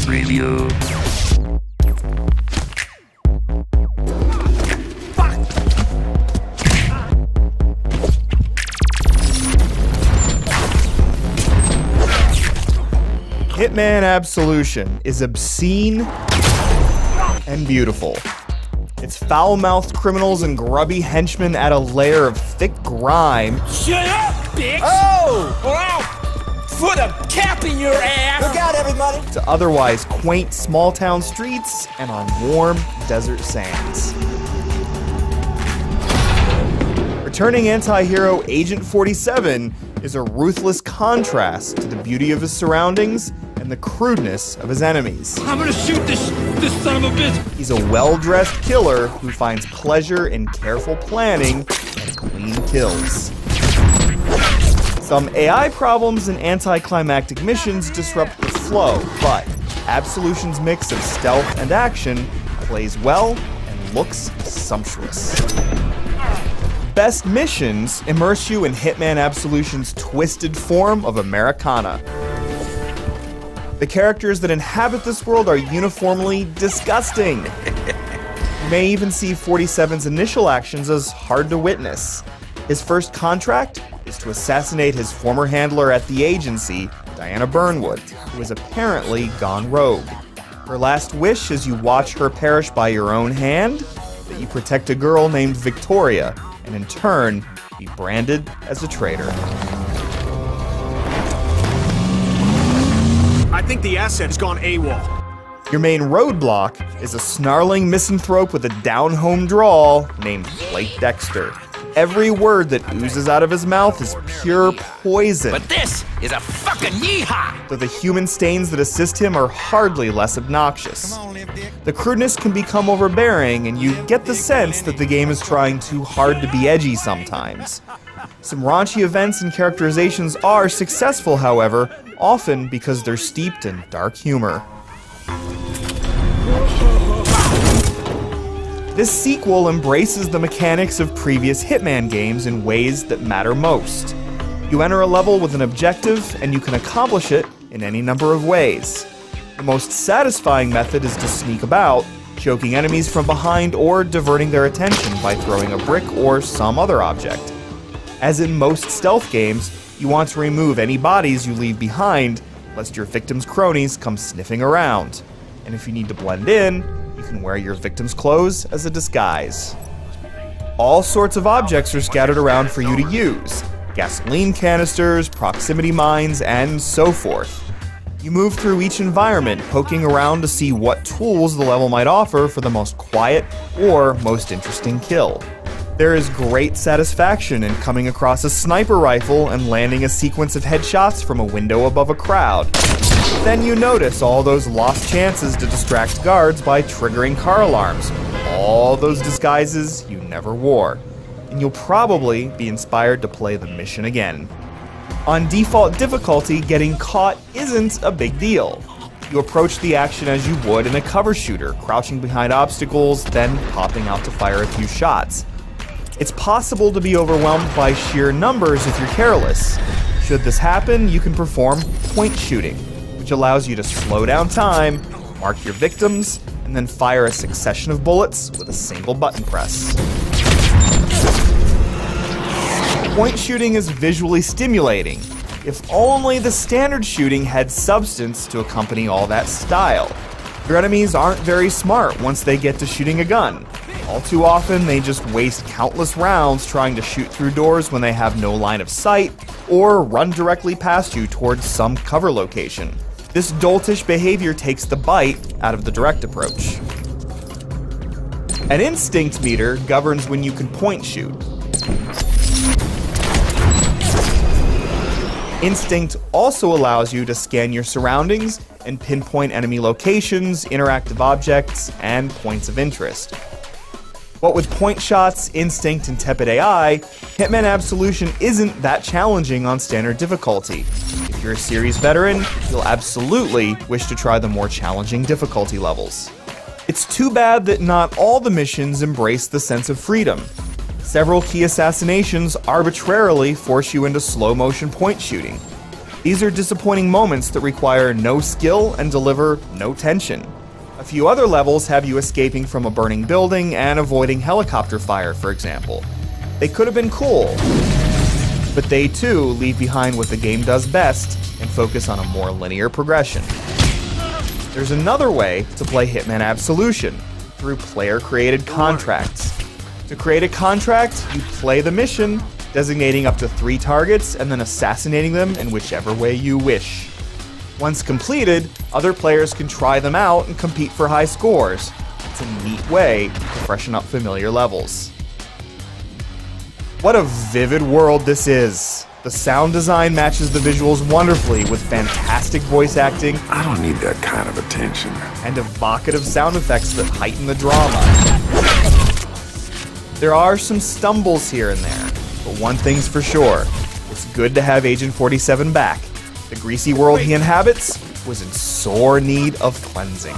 Preview. Hitman Absolution is obscene and beautiful. It's foul-mouthed criminals and grubby henchmen add a layer of thick grime. Shut up, bitch! Oh! Or I'll put a cap in your ass! Look out, everybody! To otherwise quaint small-town streets and on warm desert sands. Returning anti-hero Agent 47 is a ruthless contrast to the beauty of his surroundings and the crudeness of his enemies. I'm gonna shoot this son of a bitch! He's a well-dressed killer who finds pleasure in careful planning and clean kills. Some AI problems and anticlimactic missions disrupt the flow, but Absolution's mix of stealth and action plays well and looks sumptuous. Best missions immerse you in Hitman Absolution's twisted form of Americana. The characters that inhabit this world are uniformly disgusting. You may even see 47's initial actions as hard to witness. His first contract is to assassinate his former handler at the agency, Diana Burnwood, who is apparently gone rogue. Her last wish is you watch her perish by your own hand, that you protect a girl named Victoria, and in turn, be branded as a traitor. I think the asset's gone AWOL. Your main roadblock is a snarling misanthrope with a down-home drawl named Blake Dexter. Every word that oozes out of his mouth is pure poison. But this is a fucking yeehaw! Though the human stains that assist him are hardly less obnoxious. The crudeness can become overbearing, and you get the sense that the game is trying too hard to be edgy sometimes. Some raunchy events and characterizations are successful, however, often because they're steeped in dark humor. This sequel embraces the mechanics of previous Hitman games in ways that matter most. You enter a level with an objective, and you can accomplish it in any number of ways. The most satisfying method is to sneak about, choking enemies from behind or diverting their attention by throwing a brick or some other object. As in most stealth games, you want to remove any bodies you leave behind, lest your victim's cronies come sniffing around. And if you need to blend in, you can wear your victim's clothes as a disguise. All sorts of objects are scattered around for you to use. Gasoline canisters, proximity mines, and so forth. You move through each environment, poking around to see what tools the level might offer for the most quiet or most interesting kill. There is great satisfaction in coming across a sniper rifle and landing a sequence of headshots from a window above a crowd. Then you notice all those lost chances to distract guards by triggering car alarms. All those disguises you never wore. And you'll probably be inspired to play the mission again. On default difficulty, getting caught isn't a big deal. You approach the action as you would in a cover shooter, crouching behind obstacles, then popping out to fire a few shots. It's possible to be overwhelmed by sheer numbers if you're careless. Should this happen, you can perform point shooting, which allows you to slow down time, mark your victims, and then fire a succession of bullets with a single button press. Point shooting is visually stimulating. If only the standard shooting had substance to accompany all that style. Your enemies aren't very smart once they get to shooting a gun. All too often, they just waste countless rounds trying to shoot through doors when they have no line of sight, or run directly past you towards some cover location. This doltish behavior takes the bite out of the direct approach. An instinct meter governs when you can point shoot. Instinct also allows you to scan your surroundings and pinpoint enemy locations, interactive objects, and points of interest. But with point shots, instinct, and tepid AI, Hitman Absolution isn't that challenging on standard difficulty. If you're a series veteran, you'll absolutely wish to try the more challenging difficulty levels. It's too bad that not all the missions embrace the sense of freedom. Several key assassinations arbitrarily force you into slow-motion point shooting. These are disappointing moments that require no skill and deliver no tension. A few other levels have you escaping from a burning building and avoiding helicopter fire, for example. They could have been cool, but they too leave behind what the game does best and focus on a more linear progression. There's another way to play Hitman Absolution, through player-created contracts. To create a contract, you play the mission, designating up to 3 targets and then assassinating them in whichever way you wish. Once completed, other players can try them out and compete for high scores. It's a neat way to freshen up familiar levels. What a vivid world this is. The sound design matches the visuals wonderfully with fantastic voice acting. I don't need that kind of attention. And evocative sound effects that heighten the drama. There are some stumbles here and there, but one thing's for sure. It's good to have Agent 47 back. The greasy world he inhabits was in sore need of cleansing.